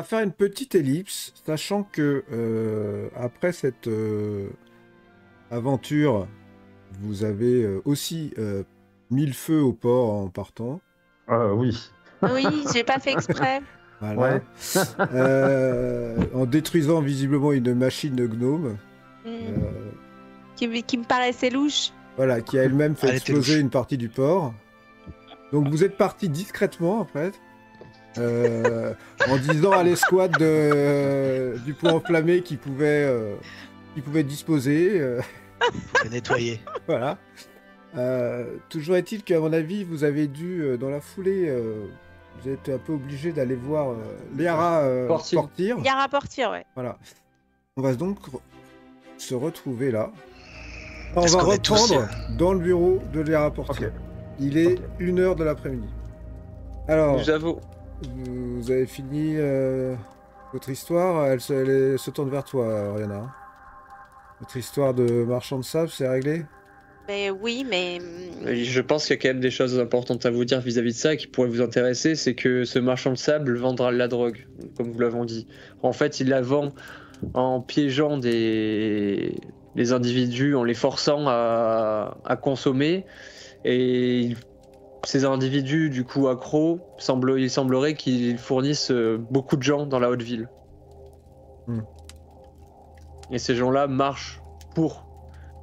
faire une petite ellipse, sachant que après cette aventure, vous avez aussi mis le feu au port en partant. Oui. Oui, j'ai pas fait exprès. Voilà. Ouais. En détruisant visiblement une machine de gnome. Qui me paraissait louche. Voilà, qui a elle-même fait Elle était exploser louche. une partie du port. Donc vous êtes parti discrètement après, en disant à l'escouade du pont enflammé qui pouvait disposer. Et nettoyer. Voilà. Toujours est-il qu'à mon avis, vous avez dû, dans la foulée, vous êtes un peu obligé d'aller voir Liara Portir. Liara Portir, ouais. Voilà. On va donc se retrouver là. On Est-ce va qu'on est tous, reprendre dans le bureau de Liara Portir. Ok. Il est 1h de l'après-midi. Alors, J'avoue. vous avez fini votre histoire. Elle se tourne vers toi, Oriana. Votre histoire de marchand de sable, c'est réglé? Mais oui, mais... Je pense qu'il y a quand même des choses importantes à vous dire vis-à-vis de ça qui pourraient vous intéresser. C'est que ce marchand de sable vendra la drogue, comme vous l'avons dit. En fait, il la vend en piégeant les individus, en les forçant à consommer. Et ces individus, du coup, accros, il semblerait qu'ils fournissent beaucoup de gens dans la haute ville. Et ces gens-là marchent pour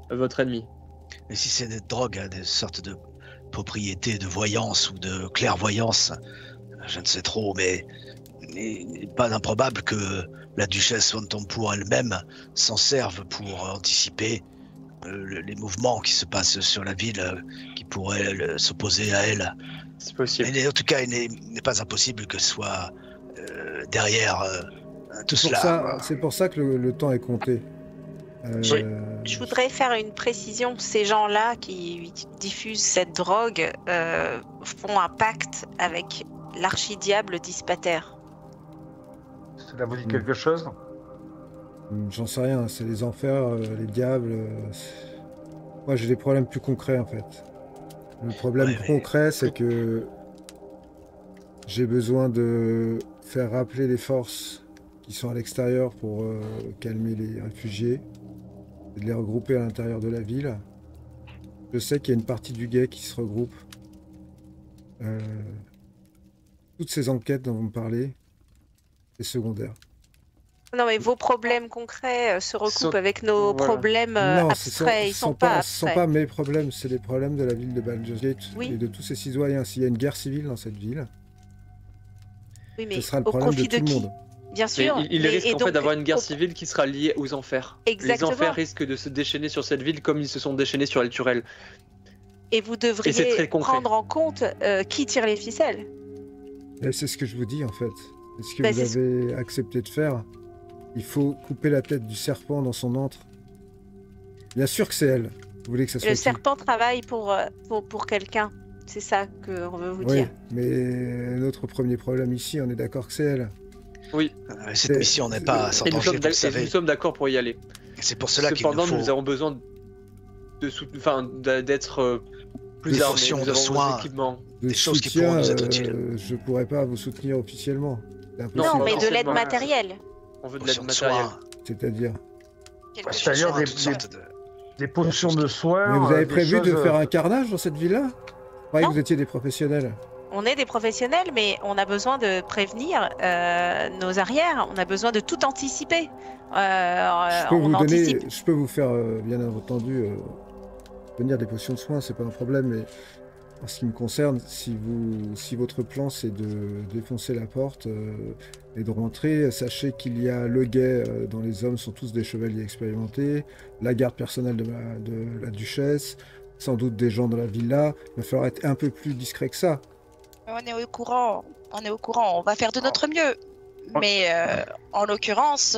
votre ennemi. Et si c'est des drogues, hein, des sortes de propriétés de voyance ou de clairvoyance, je ne sais trop, mais il n'est pas improbable que la duchesse Fontompour elle-même s'en serve pour anticiper les mouvements qui se passent sur la ville qui pourraient s'opposer à elle. C'est possible. Mais en tout cas, il n'est pas impossible que ce soit derrière tout cela. C'est pour ça que le temps est compté. Je voudrais faire une précision. Ces gens-là qui diffusent cette drogue font un pacte avec l'archidiable Dispater. Cela vous dit quelque chose? J'en sais rien, c'est les enfers, les diables. Moi j'ai des problèmes plus concrets en fait. Le problème concret c'est que j'ai besoin de faire rappeler les forces qui sont à l'extérieur pour calmer les réfugiés et de les regrouper à l'intérieur de la ville. Je sais qu'il y a une partie du guet qui se regroupe. Toutes ces enquêtes dont vous me parlez, c'est secondaire. Non, mais vos problèmes concrets se recoupent avec nos problèmes abstraits. Ils sont pas abstraits. Ce ne sont pas mes problèmes, c'est les problèmes de la ville de Baldur's Gate et de tous ses citoyens. S'il y a une guerre civile dans cette ville, ce sera le problème de tout le monde. Bien sûr. Il risque en fait d'avoir une guerre civile qui sera liée aux enfers. Exactement. Les enfers risquent de se déchaîner sur cette ville comme ils se sont déchaînés sur El Turel. Et vous devriez prendre en compte qui tire les ficelles. C'est ce que je vous dis en fait. C'est ce que vous avez accepté de faire. Il faut couper la tête du serpent dans son antre. Bien sûr que c'est elle. Vous voulez que ça soit Le serpent travaille pour quelqu'un. C'est ça qu'on veut vous dire. Mais notre premier problème ici, on est d'accord que c'est elle. Oui. Cette mission n'est pas sans danger, vous le savez. Nous sommes d'accord pour y aller. C'est pour cela qu'il nous faut... nous avons besoin d'être plus armés, de soins, des choses qui pourront nous être utiles. Je pourrais pas vous soutenir officiellement. Non, mais de l'aide matérielle. On veut de l'aide matérielle. C'est-à-dire des potions de soins. Mais vous avez prévu de faire un carnage dans cette ville-là? Je croyais que vous étiez des professionnels. On est des professionnels, mais on a besoin de prévenir nos arrières. On a besoin de tout anticiper. Je peux vous faire, bien entendu, venir des potions de soins, c'est pas un problème, mais en ce qui me concerne, si votre plan c'est de défoncer la porte et de rentrer, sachez qu'il y a le guet dont les hommes sont tous des chevaliers expérimentés, la garde personnelle de la duchesse, sans doute des gens dans la villa. Il va falloir être un peu plus discret que ça. On est au courant, on va faire de notre mieux. Mais en l'occurrence,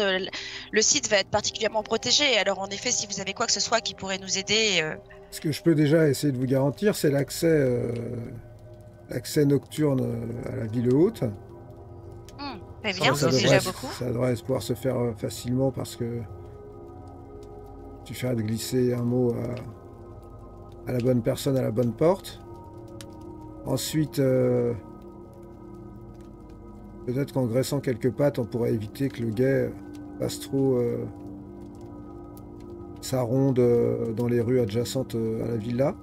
le site va être particulièrement protégé. Alors en effet, si vous avez quoi que ce soit qui pourrait nous aider... Ce que je peux déjà essayer de vous garantir, c'est l'accès nocturne à la ville haute. Très bien, c'est déjà beaucoup. Ça devrait pouvoir se faire facilement parce que il suffirait de glisser un mot à la bonne personne à la bonne porte. Ensuite, peut-être qu'en graissant quelques pattes, on pourrait éviter que le guet fasse trop sa ronde dans les rues adjacentes à la villa.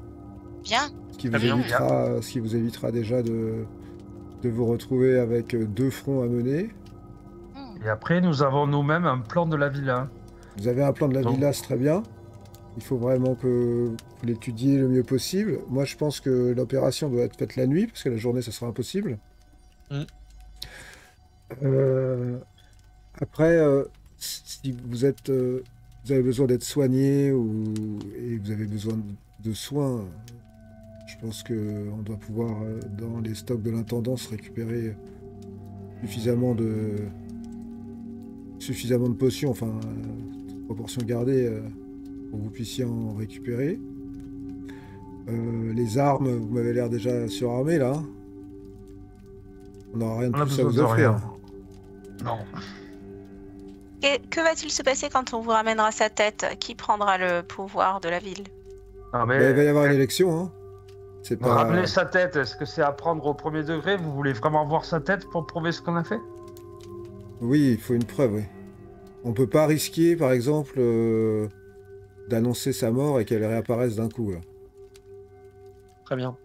Bien. Ce qui Très bien. vous évitera déjà de vous retrouver avec 2 fronts à mener. Et après, nous avons nous-mêmes un plan de la villa. Vous avez un plan de la Donc- villa, c'est très bien. Il faut vraiment que vous l'étudiez le mieux possible. Moi, je pense que l'opération doit être faite la nuit, parce que la journée, ça sera impossible. Mm. Après, si vous êtes, vous avez besoin d'être soigné et vous avez besoin de soins, je pense qu'on doit pouvoir, dans les stocks de l'intendance, récupérer suffisamment de potions, enfin, proportion gardée, pour que vous puissiez en récupérer. Les armes, vous m'avez l'air déjà surarmé là. On n'aura rien de On a plus à besoin vous de offrir. rien. Non. Que va-t-il se passer quand on vous ramènera sa tête? Qui prendra le pouvoir de la ville? Non, Mais il va y avoir une élection, hein. C'est pas... Ramener sa tête, est-ce que c'est à prendre au premier degré? Vous voulez vraiment voir sa tête pour prouver ce qu'on a fait? Oui, il faut une preuve, oui. On peut pas risquer, par exemple, d'annoncer sa mort et qu'elle réapparaisse d'un coup, là. Très bien.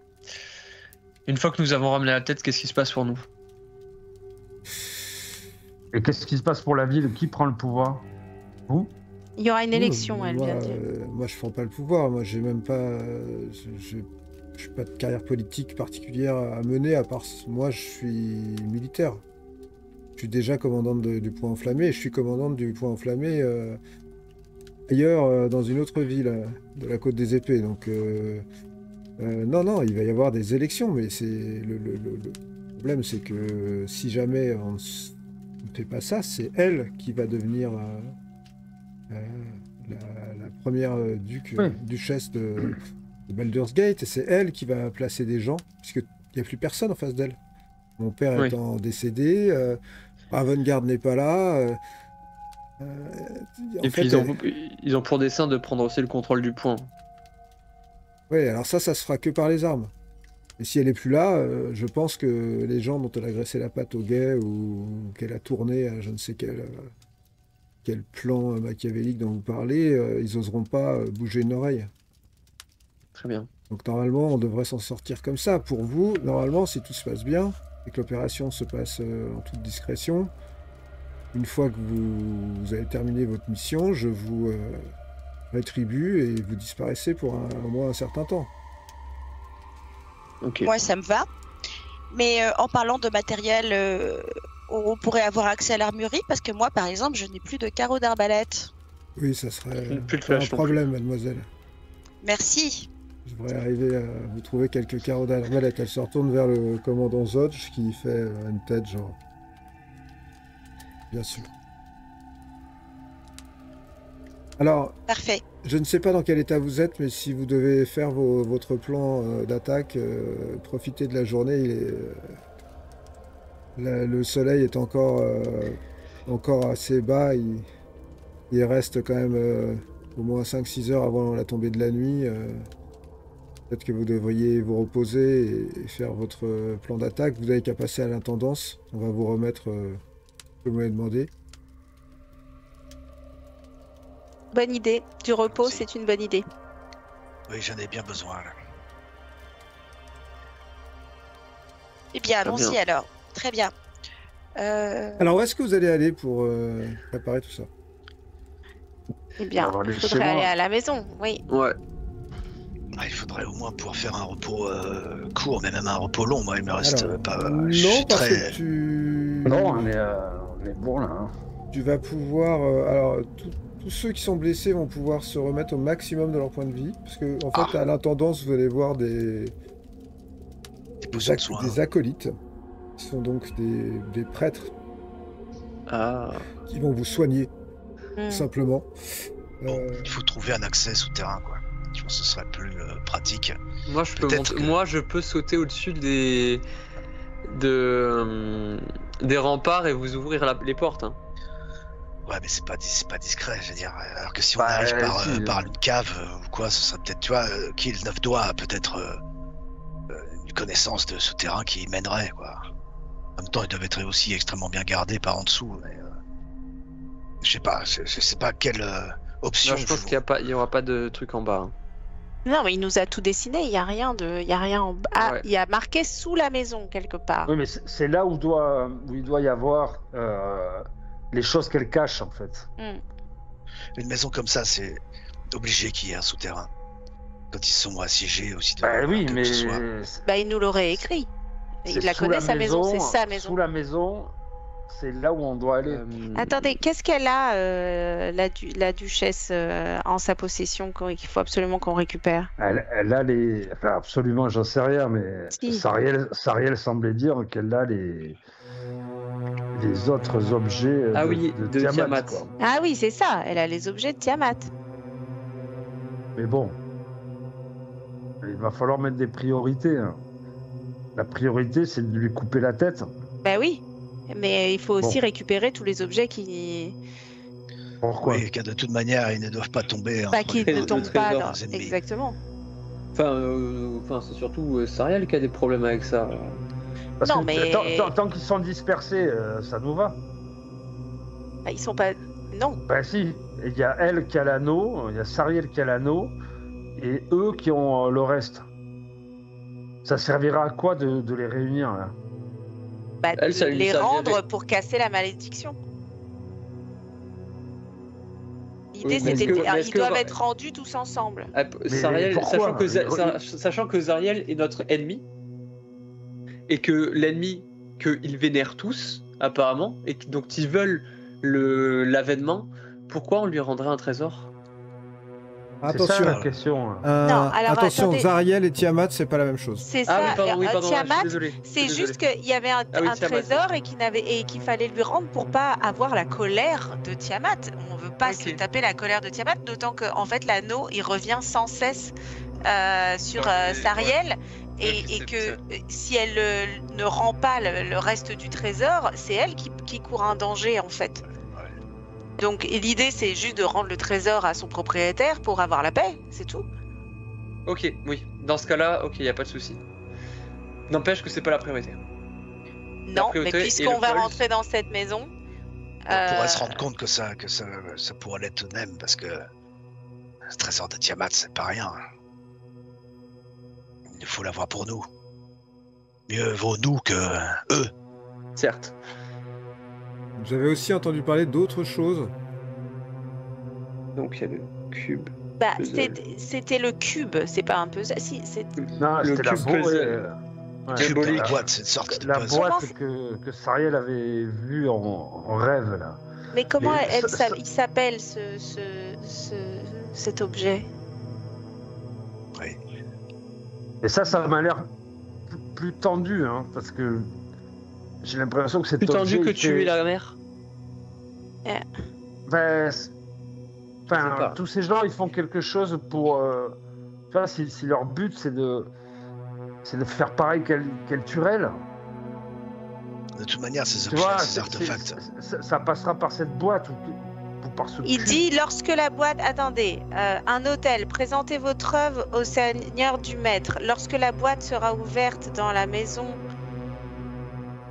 Une fois que nous avons ramené la tête, qu'est-ce qui se passe pour nous? Et qu'est-ce qui se passe pour la ville? Qui prend le pouvoir? Vous? Il y aura une élection, Moi, elle vient de dire. moi, je prends pas le pouvoir. Moi, j'ai même pas... je n'ai pas de carrière politique particulière à mener, à part... Moi, je suis militaire. Je suis déjà commandante du point enflammé, et je suis commandante du point enflammé ailleurs, dans une autre ville de la Côte des Épées. Donc, non, il va y avoir des élections, mais c'est le problème, c'est que si jamais on ne fait pas ça, c'est elle qui va devenir la première duchesse de Baldur's Gate, et c'est elle qui va placer des gens, puisqu'il n'y a plus personne en face d'elle. Mon père Oui. étant décédé, Ravengard n'est pas là. Et puis ils ont pour dessein de prendre aussi le contrôle du point. Oui, alors ça se fera que par les armes. Et si elle est plus là, je pense que les gens dont elle a graissé la patte au guet ou qu'elle a tourné à je ne sais quel plan machiavélique dont vous parlez, ils n'oseront pas bouger une oreille. Très bien. Donc normalement, on devrait s'en sortir comme ça. Pour vous, normalement, si tout se passe bien et que l'opération se passe en toute discrétion, une fois que vous avez terminé votre mission, je vous rétribue et vous disparaissez pour au moins un certain temps. Ok. Moi, ça me va. Mais en parlant de matériel, on pourrait avoir accès à l'armurerie parce que moi, par exemple, je n'ai plus de carreaux d'arbalète. Oui, ça serait Plus de pas un flèches non problème, mademoiselle. Merci. Je devrais arriver à vous trouver quelques carreaux d'arbalète. Elle se retourne vers le commandant Zodge qui fait une tête genre... Bien sûr. Alors, Parfait. je ne sais pas dans quel état vous êtes, mais si vous devez faire votre plan d'attaque, profitez de la journée. Le soleil est encore assez bas. Il reste quand même au moins 5-6 heures avant la tombée de la nuit. Peut-être que vous devriez vous reposer et faire votre plan d'attaque. Vous n'avez qu'à passer à l'intendance. On va vous remettre ce que vous m'avez demandé. Bonne idée. Du repos, Merci. c'est une bonne idée. Oui, j'en ai bien besoin là. Eh bien, Très allons-y bien. alors. Très bien. Alors, où est-ce que vous allez aller pour préparer tout ça? Eh bien, On va aller il chez faudrait moi. aller à la maison, oui. Ouais. Ah, il faudrait au moins pouvoir faire un repos court, mais même un repos long. Moi, il me reste Alors, pas. je non, suis parce très. que tu... Non, on est bon là. Hein. Tu vas pouvoir... alors, tous ceux qui sont blessés vont pouvoir se remettre au maximum de leur point de vie. Parce que, en fait, à l'intendance, vous allez voir des besoin de soins. des acolytes. Qui sont donc des prêtres Ah. qui vont vous soigner, Hmm. simplement. Bon, il faut trouver un accès souterrain, quoi. Je pense que ce serait plus pratique. Moi je peux Peut-être que- Moi je peux sauter au-dessus des remparts et vous ouvrir les portes. Hein. Ouais, mais c'est pas discret, je veux dire. Alors que si on Bah, arrive si. par une cave ou quoi, ce serait peut-être, tu vois, qui le 9 doigts a peut-être une connaissance de souterrain qui mènerait, quoi. En même temps, ils doivent être aussi extrêmement bien gardés par en dessous. Mais, je sais pas quelle option. Non, je pense qu'il y aura pas de truc en bas. Hein. Non, mais il nous a tout dessiné. Il y a rien en bas. Ah, Ouais. il y a marqué sous la maison quelque part. Oui, mais c'est là où il doit y avoir les choses qu'elle cache, en fait. Une maison comme ça, c'est obligé qu'il y ait un souterrain. Quand ils sont assiégés aussi de Oui, que mais ce soit. Bah, il nous l'aurait écrit. Il la sous connaît, sa maison, c'est sa maison. Sous la maison, c'est là où on doit aller. Attendez, qu'est-ce qu'elle a, la duchesse, en sa possession qu'il faut absolument qu'on récupère? Elle a les... Enfin, absolument, j'en sais rien, mais Si. Sariel semblait dire qu'elle a les autres objets de Tiamat. Quoi. Ah oui, c'est ça. Elle a les objets de Tiamat. Mais bon, il va falloir mettre des priorités. Hein. La priorité, c'est de lui couper la tête. Bah oui, mais il faut aussi récupérer tous les objets qui... Pourquoi? Oui, car de toute manière, ils ne doivent pas tomber. Bah, qui ne tombent pas dans... les ennemis. Exactement. Enfin, c'est surtout Sariel qui a des problèmes avec ça. Parce Non, que mais- tant qu'ils sont dispersés, ça nous va. Bah, ils sont pas... Non. Ben si, il y a elle qui a l'anneau, il y a Sariel qui a l'anneau, et eux qui ont le reste. Ça servira à quoi de les réunir là? Bah, Elle, ça de lui les servirait. rendre pour casser la malédiction. L'idée, Oui, mais c'était... est-ce Ils que- doivent être rendus tous ensemble. Sariel, pourquoi sachant que Zariel est notre ennemi, et que l'ennemi qu'ils vénèrent tous, apparemment, et donc ils veulent l'avènement, pourquoi on lui rendrait un trésor? C'est ça Attention, la question. Non, alors, attention, attendez. Zariel et Tiamat, c'est pas la même chose. C'est Ah ça. oui, pardon, je suis Tiamat, désolé. c'est juste qu'il y avait un Tiamat. trésor et qu'il fallait lui rendre pour pas avoir la colère de Tiamat. On veut pas se taper la colère de Tiamat, d'autant que en fait l'anneau il revient sans cesse sur Sariel et que si elle ne rend pas le reste du trésor, c'est elle qui court un danger en fait. Donc l'idée c'est juste de rendre le trésor à son propriétaire pour avoir la paix, c'est tout. Ok, oui. Dans ce cas-là, ok, y a pas de souci. N'empêche que c'est pas la priorité. Non, mais priorité est puisqu'on le va pôle. rentrer dans cette maison, On pourrait se rendre compte que ça pourrait l'être tout de même, parce que ce trésor de Tiamat, c'est pas rien. Il faut l'avoir pour nous. Mieux vaut nous que eux. Certes. Vous avez aussi entendu parler d'autres choses. Donc il y a le cube. bah, Puzzle. c'était le cube, c'est pas un puzzle. Si, c'est Non, Le c'était la cube boîte. puzzle. Cube dans la Diabolique. boîte, c'est une sorte de La puzzle. boîte que Sariel avait vue en rêve là. Mais comment Mais il s'appelle cet objet? Oui. Et ça m'a l'air plus tendu, hein, parce que j'ai l'impression que c'est Plus tendu que tuer la mère. Ben, sais enfin, pas. tous ces gens, ils font quelque chose pour. Tu vois, si leur but c'est de faire pareil qu'elle Turel, De toute manière, ces tu objets, vois, ces artefacts. ça passera par cette boîte ou par ce. Il cube. dit lorsque la boîte. Attendez, un hôtel, présentez votre œuvre au seigneur du maître. Lorsque la boîte sera ouverte dans la maison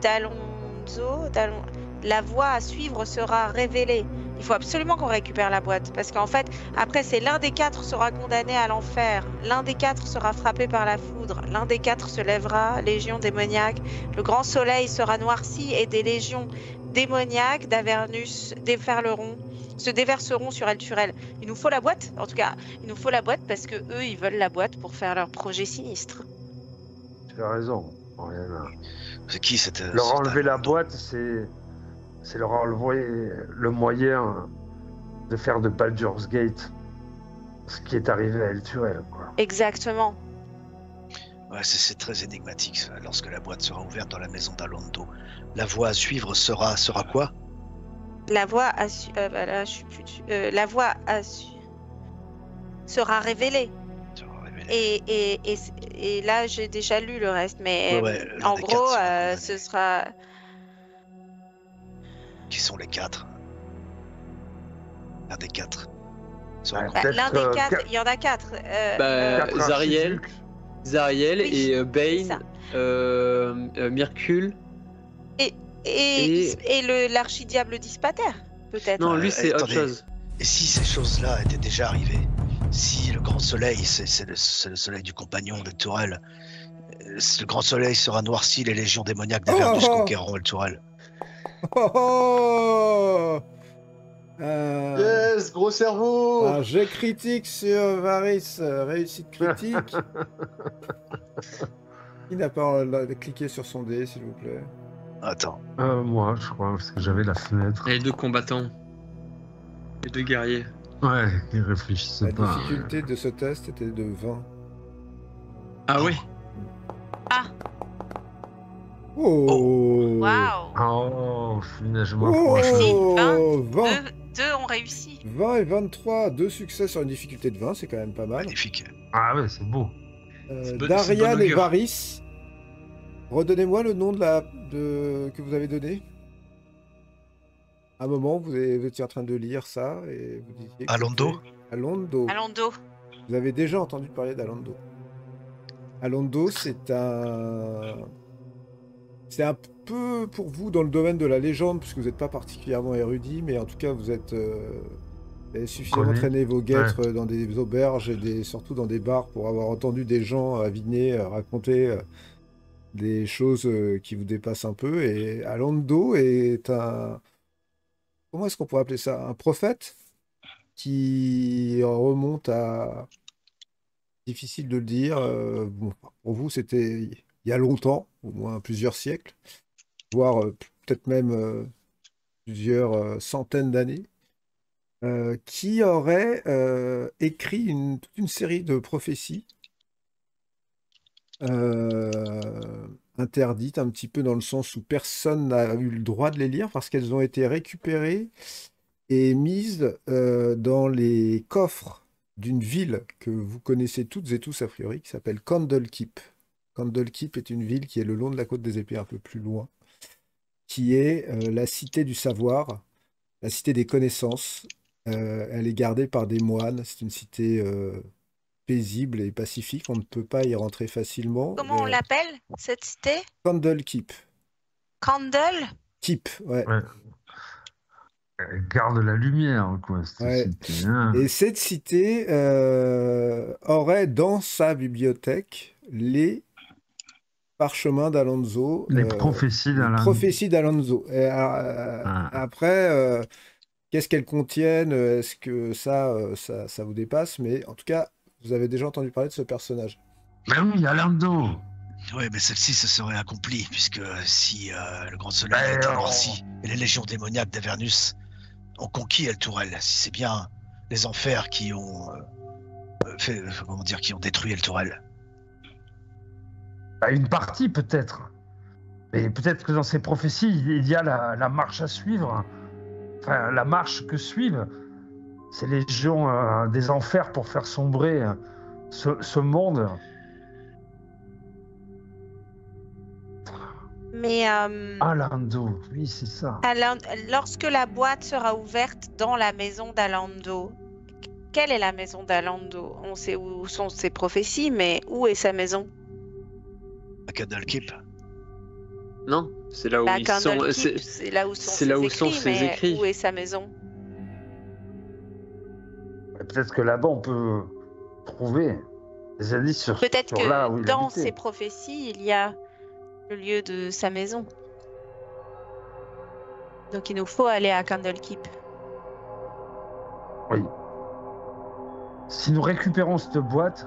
d'Alonso, la voie à suivre sera révélée. Il faut absolument qu'on récupère la boîte parce qu'en fait, après, c'est l'un des quatre sera condamné à l'enfer, l'un des quatre sera frappé par la foudre, l'un des quatre se lèvera, légion démoniaque, le grand soleil sera noirci et des légions démoniaques d'Avernus se déverseront sur Elturel. Il nous faut la boîte, en tout cas, il nous faut la boîte parce que eux, ils veulent la boîte pour faire leur projet sinistre. Tu as raison. Oriana. C'est qui cette. Leur enlever la boîte, c'est leur enlever le moyen de faire de Baldur's Gate ce qui est arrivé à Elturel, quoi. Exactement. Ouais, c'est très énigmatique, ça. Lorsque la boîte sera ouverte dans la maison d'Alondo, la voie à suivre sera quoi? La voie la voie sera révélée. Sera révélée. Et là, j'ai déjà lu le reste, mais Ouais, en des gros, quatre sera ce sera. Qui sont les quatre? L'un des quatre. Ouais, Bah, peut-être, l'un des quatre, il y en a quatre. quatre Zariel archiducs. et Oui, Bane, c'est Myrcule Et l'archidiable Dispater, peut-être. Non, lui, c'est autre attendez. chose. Et si ces choses-là étaient déjà arrivées? Si le grand soleil, c'est le soleil du compagnon de Tourelle, le grand soleil sera noirci, les légions démoniaques d'Avernus conquéreront le Tourelle. Oh Yes, gros cerveau. Un jet critique sur Varys, réussite critique. Qui n'a pas cliqué sur son dé, s'il vous plaît? Attends. Moi, je crois, parce que j'avais la fenêtre. Et les 2 combattants. Les 2 guerriers. Ouais, ils réfléchissaient La pas. difficulté de ce test était de 20. Ah ouais. Oh Waouh. Oh, finalement, je Oh m'approche. Merci, 20. Deux ont réussi. 20 et 23, 2 succès sur une difficulté de 20, c'est quand même pas mal. Magnifique. Ah ouais, c'est beau. C'est bon Darian et augure. Varys, redonnez-moi le nom que vous avez donné. À un moment, vous étiez en train de lire ça et vous disiez que Alondo. c'était Alondo. Alondo. Vous avez déjà entendu parler d'Alondo. Alondo, c'est un peu pour vous dans le domaine de la légende, puisque vous n'êtes pas particulièrement érudit, mais en tout cas, vous avez suffisamment Connu. traîné vos guêtres dans des auberges et surtout dans des bars pour avoir entendu des gens aviner, raconter des choses qui vous dépassent un peu. Et Alondo est un... Comment est-ce qu'on pourrait appeler ça? Un prophète qui remonte à... Difficile de le dire. Bon, pour vous, c'était il y a longtemps, au moins plusieurs siècles, voire peut-être même plusieurs centaines d'années, qui aurait écrit toute une série de prophéties interdites, un petit peu dans le sens où personne n'a eu le droit de les lire parce qu'elles ont été récupérées et mises dans les coffres d'une ville que vous connaissez toutes et tous a priori, qui s'appelle Candlekeep. Candlekeep est une ville qui est le long de la côte des épées, un peu plus loin, qui est la cité du savoir, la cité des connaissances. Elle est gardée par des moines. C'est une cité paisible et pacifique. On ne peut pas y rentrer facilement. Comment on l'appelle, cette cité? Candlekeep. Candle? Keep, ouais. Ouais. Garde la lumière, quoi. Ouais. Cité, hein. Et cette cité aurait dans sa bibliothèque les parchemins d'Alonso. Les prophéties d'Alonso. Les prophéties d'Alonso. Après, qu'est-ce qu'elles contiennent? Est-ce que ça vous dépasse? Mais en tout cas, vous avez déjà entendu parler de ce personnage. Ben oui, Alondo. Oui, mais celle-ci se serait accomplie, puisque si le grand soleil a été noirci et les légions démoniaques d'Avernus ont conquis El Tourelle, si c'est bien les enfers qui ont qui ont détruit El Tourelle. Bah, une partie peut-être. Mais peut-être que dans ces prophéties, il y a la marche à suivre. Enfin, la marche que suivent ces légions des enfers pour faire sombrer ce monde. Mais Alondo, oui, c'est ça. lorsque la boîte sera ouverte dans la maison d'Alando, quelle est la maison d'Alando? On sait où sont ses prophéties, mais où est sa maison? À Candlekeep. Non, c'est là où La ils sont. Candlekeep, c'est là où sont c'est là où sont ses mais écrits. où est sa maison? Peut-être que là-bas, on peut trouver des indices sur Peut-être sur là où que il dans habitait. ces prophéties, il y a le lieu de sa maison. Donc il nous faut aller à Candlekeep. Oui. Si nous récupérons cette boîte,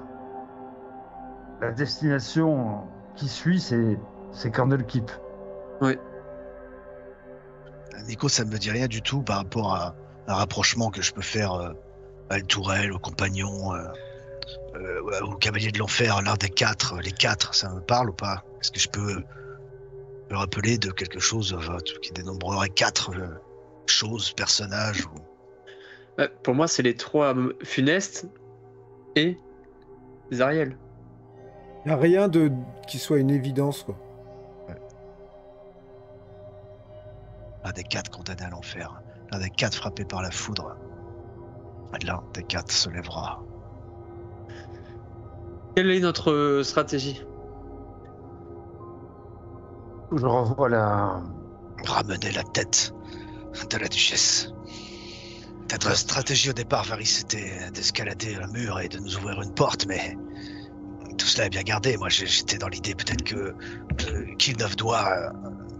la destination qui suit, c'est Candlekeep. Oui. Nico, ça ne me dit rien du tout par rapport à un rapprochement que je peux faire à El Tourelle, au compagnon, au cavalier de l'enfer, l'un des quatre. Les quatre, ça me parle ou pas? Est-ce que je peux me rappeler de quelque chose qui dénombrerait quatre choses, personnages ou... Pour moi, c'est les 3 funestes et Zariel. Il n'y a rien qui soit une évidence, quoi. L'un des quatre condamnés à l'enfer, l'un des quatre frappés par la foudre. L'un des quatre se lèvera. Quelle est notre stratégie? Je revois ramener la tête de la duchesse. Notre stratégie au départ, Varys, c'était d'escalader un mur et de nous ouvrir une porte, mais tout cela est bien gardé. Moi, j'étais dans l'idée peut-être que Kilnov doit,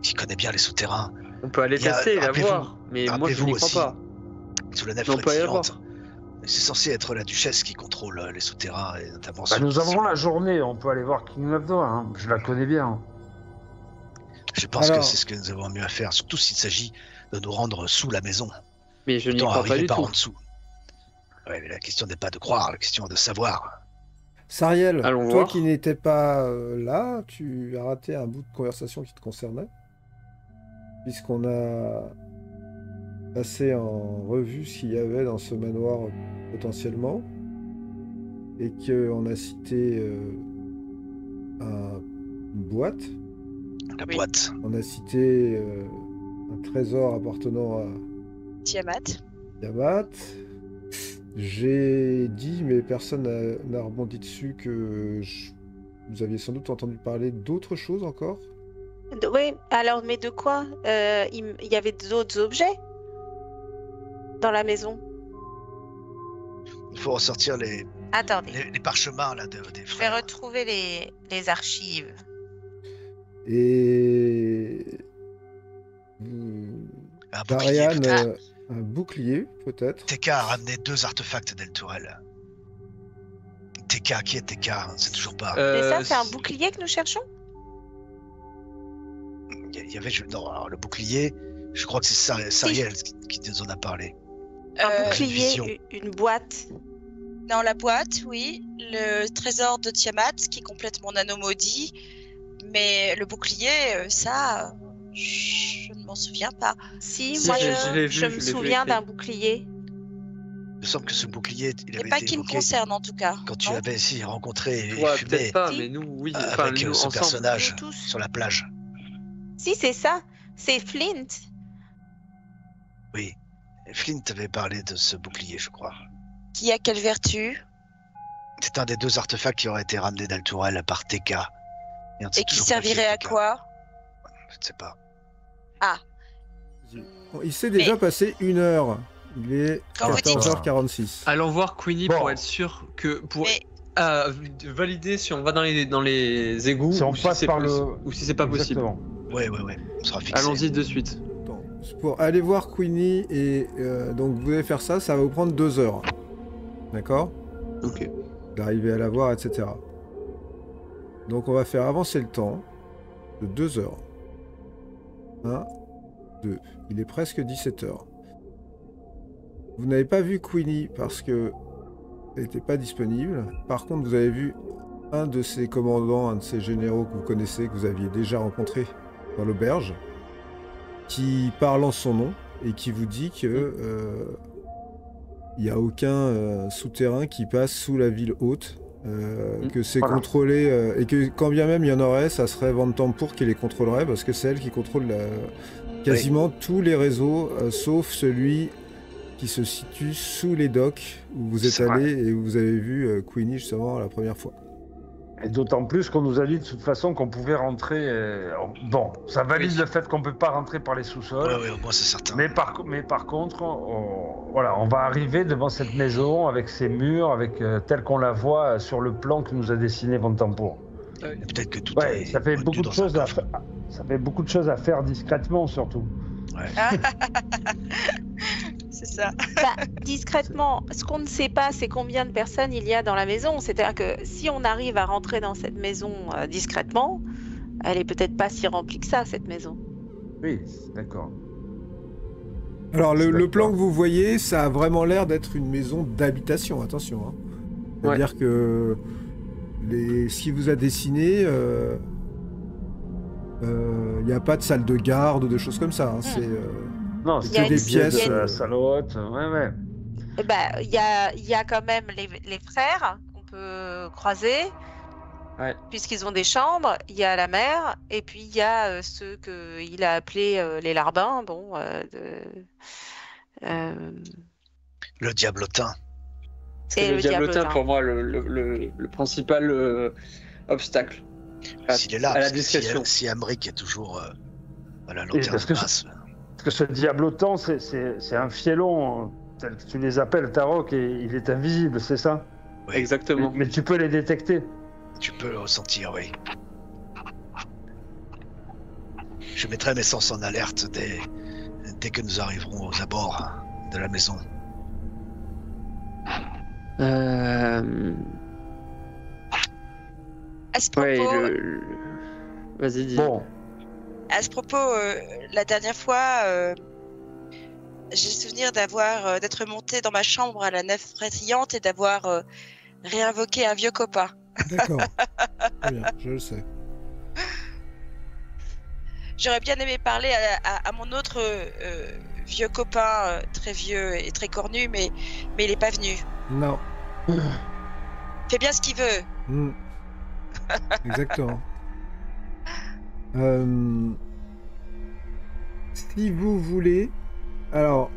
qui connaît bien les souterrains. On peut aller tester et la voir, mais moi je n'y crois pas. Sous la nef On peut aller frétillante, c'est censé être la duchesse qui contrôle les souterrains et notamment. Nous avons la journée, on peut aller voir King of Doha, hein. Je la connais bien. Je pense que c'est ce que nous avons mieux à faire, surtout s'il s'agit de nous rendre sous la maison. Mais je n'y crois pas du tout. En dessous. Ouais, mais la question n'est pas de croire, la question est de savoir. Sariel, Allons toi voir. qui n'étais pas là, tu as raté un bout de conversation qui te concernait, puisqu'on a passé en revue ce qu'il y avait dans ce manoir potentiellement, et qu'on a cité une boîte. La boîte. On a cité un trésor appartenant à Tiamat. Tiamat. J'ai dit, mais personne n'a rebondi dessus, que vous aviez sans doute entendu parler d'autres choses encore. Oui, alors, mais de quoi? Il y avait d'autres objets dans la maison. Il faut ressortir les parchemins là, des Je vais frères. retrouver les archives. Et Un bouclier, Darian, peut-être. un bouclier, peut-être. TK a ramené 2 artefacts d'El Tourelle. TK, qui est TK? On ne sait toujours pas. Et ça, c'est un bouclier que nous cherchons? Il y avait... Non, alors, le bouclier, je crois que c'est Sariel qui nous en a parlé. Un vision. bouclier, une boîte. Dans la boîte, oui. Le trésor de Tiamat qui complète mon anneau maudit. Mais le bouclier, ça, je ne m'en souviens pas. Si, Si, moi je l'ai vu, je me je l'ai vu souviens écrit. d'un bouclier. Il me semble que ce bouclier, il Et avait pas été qui me évoqué concerne en tout cas. quand tu non avais rencontré et Ouais, fumé peut-être pas, Si. mais nous, oui. Enfin, avec nous, ce ensemble. personnage Nous tous. sur la plage. Si, c'est ça. C'est Flint. Oui. Et Flint avait parlé de ce bouclier, je crois. Qui a quelle vertu? C'est un des 2 artefacts qui aurait été ramené d'El Tourelle par TK. on ne sait Et qui toujours pas servirait à TK. quoi? Je ne sais pas. Bon, il s'est déjà passé 1 heure. Il est Quand vous dites- 14h46. Allons voir Queenie Bon. pour être sûr que pour Mais- valider si on va dans les égouts Si on ou passe c'est par ou si c'est pas possible. Exactement. Ouais. On sera fixé. Allons-y de suite. Attends, pour aller voir Queenie, et donc vous allez faire ça, ça va vous prendre 2 heures. D'accord? Ok. D'arriver à la voir, etc. Donc on va faire avancer le temps de 2 heures. 1, 2. Il est presque 17 heures. Vous n'avez pas vu Queenie parce que elle n'était pas disponible. Par contre, vous avez vu un de ses commandants, un de ses généraux que vous connaissez, que vous aviez déjà rencontré dans l'auberge, qui parle en son nom et qui vous dit que il n'y a aucun souterrain qui passe sous la ville haute, que c'est Voilà. contrôlé, et que quand bien même il y en aurait, ça serait Van Tampour qui les contrôlerait, parce que c'est elle qui contrôle quasiment tous les réseaux, sauf celui qui se situe sous les docks, où vous êtes C'est allé et où vous avez vu Queenie justement la première fois. Et d'autant plus qu'on nous a dit de toute façon qu'on pouvait rentrer. Bon, ça valide Oui. le fait qu'on ne peut pas rentrer par les sous-sols. Ouais, au moins c'est certain. Mais par contre, on va arriver devant cette maison avec ses murs, avec telle qu'on la voit sur le plan que nous a dessiné Van Tampour. Et peut-être que tout Ouais, est ça fait retenu beaucoup de dans un choses à coffre. faire. Ça fait beaucoup de choses à faire discrètement surtout. C'est ça. Bah, discrètement, ce qu'on ne sait pas, c'est combien de personnes il y a dans la maison. C'est-à-dire que si on arrive à rentrer dans cette maison discrètement, elle est peut-être pas si remplie que ça, cette maison. Oui, d'accord. Alors le D'accord. plan que vous voyez, ça a vraiment l'air d'être une maison d'habitation, attention. Hein. C'est-à-dire que ce qui vous a dessiné, il n'y a pas de salle de garde ou de choses comme ça. Hein. C'est Non, Il y a c'est des une- pièces, il y a une- la salle haute. Ouais. Eh ben, il y a quand même les frères qu'on peut croiser, Ouais. puisqu'ils ont des chambres. Il y a la mère, et puis il y a ceux qu'il a appelés les larbins. Bon, Le diablotin. c'est le le diablotin diablotin. pour moi le principal obstacle S'il est là, à la parce que discrétion. si Amric est toujours à la lanterne parce que basse. Parce que ce diablotan, c'est un fielon, tel que tu les appelles, Tarok, et il est invisible, c'est ça? Oui, Exactement. Mais tu peux les détecter. tu peux le ressentir, oui. Je mettrai mes sens en alerte dès que nous arriverons aux abords de la maison. À ce propos, Vas-y, dis. Bon, à ce propos, la dernière fois, j'ai le souvenir d'être monté dans ma chambre à la nef frétillante et d'avoir réinvoqué un vieux copain. D'accord. Très bien, je le sais. J'aurais bien aimé parler à mon autre vieux copain, très vieux et très cornu, mais il est pas venu. Non. Fait bien ce qu'il veut. Mm. Exactement. Si vous voulez, alors,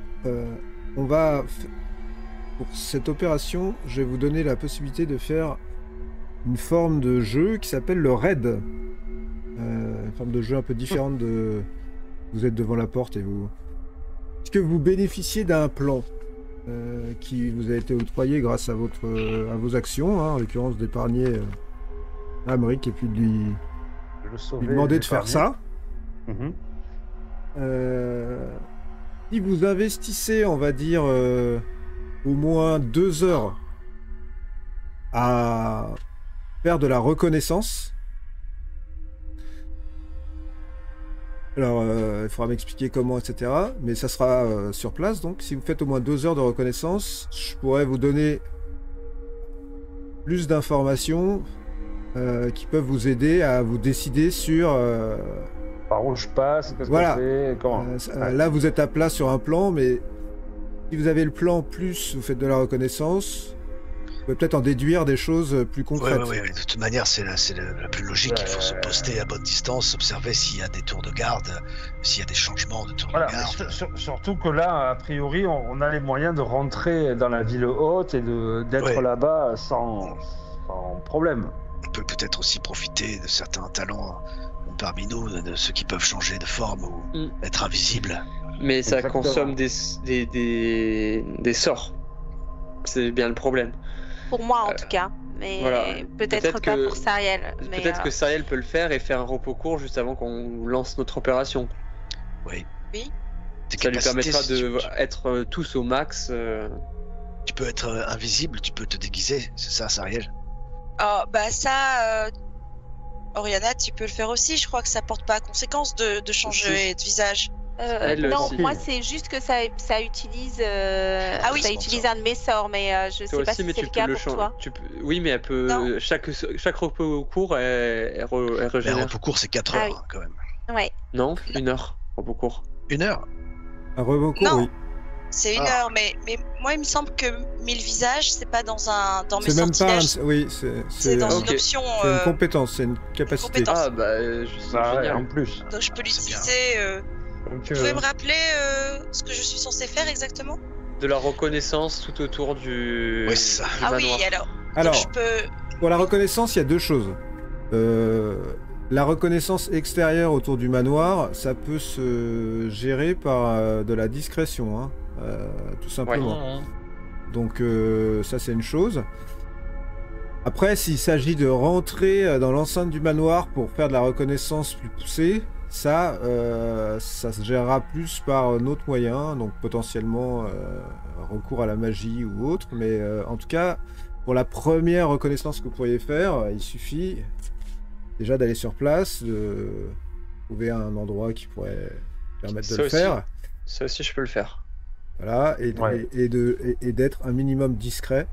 on va pour cette opération, je vais vous donner la possibilité de faire une forme de jeu qui s'appelle le raid. Une forme de jeu un peu différente de. Vous êtes devant la porte et vous. Puisque vous bénéficiez d'un plan qui vous a été octroyé grâce à vos actions, hein, en l'occurrence d'épargner Amérique et puis de lui demander de faire ça. Mhm. Si vous investissez, on va dire, au moins 2 heures à faire de la reconnaissance, alors il faudra m'expliquer comment, etc. Mais ça sera sur place, donc si vous faites au moins 2 heures de reconnaissance, je pourrais vous donner plus d'informations qui peuvent vous aider à vous décider sur... Par où je passe, qu'est-ce Voilà. qu'on fait, comment... Là, vous êtes à plat sur un plan, mais si vous avez le plan plus vous faites de la reconnaissance, vous pouvez peut-être en déduire des choses plus concrètes. Oui. De toute manière, c'est la plus logique. Il faut se poster à bonne distance, observer s'il y a des tours de garde, s'il y a des changements de tours Voilà, de garde. surtout que là, a priori, on a les moyens de rentrer dans la ville haute et d'être Ouais. là-bas sans problème. On peut peut-être aussi profiter de certains talents parmi nous, de ceux qui peuvent changer de forme ou être invisibles. Mais ça Exactement. consomme des sorts. C'est bien le problème. Pour moi, en tout cas. Mais voilà. peut-être Peut-être pas que- pour Sariel. Mais Peut-être que Sariel peut le faire et faire un repos court juste avant qu'on lance notre opération. Oui. Oui. Tes Ça lui capacités, permettra si d'être tous au max. tu peux être invisible, tu peux te déguiser, c'est ça, Sariel? Oh, bah ça, Oriana, tu peux le faire aussi. Je crois que ça porte pas à conséquence de changer de visage. Elle non, aussi. moi c'est juste que ça utilise, Ah oui, ça c'est utilise un de mes sorts, mais je sais Toi pas aussi, si mais c'est tu le peux cas le pour changer. toi. Oui, mais elle peut. Non. Chaque repos court, elle Mais régénère. repos court, c'est 4 Ah heures oui. quand même. Ouais. Non, 1 heure. Repos court. 1 heure? Un recours, Non. oui. C'est 1 Ah. heure, mais moi, il me semble que 1000 visages, c'est pas dans mes C'est même pas sortilèges. Oui, C'est c'est dans un- une Ok. option. c'est une compétence, c'est une capacité. compétence. Ah, bah, c'est Ah ouais, génial. en plus. Donc je peux C'est bien. l'utiliser. Comme tu Vous pouvez veux. me rappeler ce que je suis censée faire exactement? De la reconnaissance tout autour du, Oui, c'est ça. du Ah manoir. oui, alors. Alors, Donc je peux. pour la reconnaissance, il y a 2 choses. La reconnaissance extérieure autour du manoir, ça peut se gérer par de la discrétion, hein, tout simplement. Donc ça, c'est une chose. Après, s'il s'agit de rentrer dans l'enceinte du manoir pour faire de la reconnaissance plus poussée, ça se gérera plus par un autre moyen, donc potentiellement recours à la magie ou autre. Mais en tout cas, pour la première reconnaissance que vous pourriez faire, il suffit déjà d'aller sur place, de trouver un endroit qui pourrait permettre de Ça le aussi. faire. Ça aussi, je peux le faire. Voilà, et, Ouais. et d'être un minimum discret.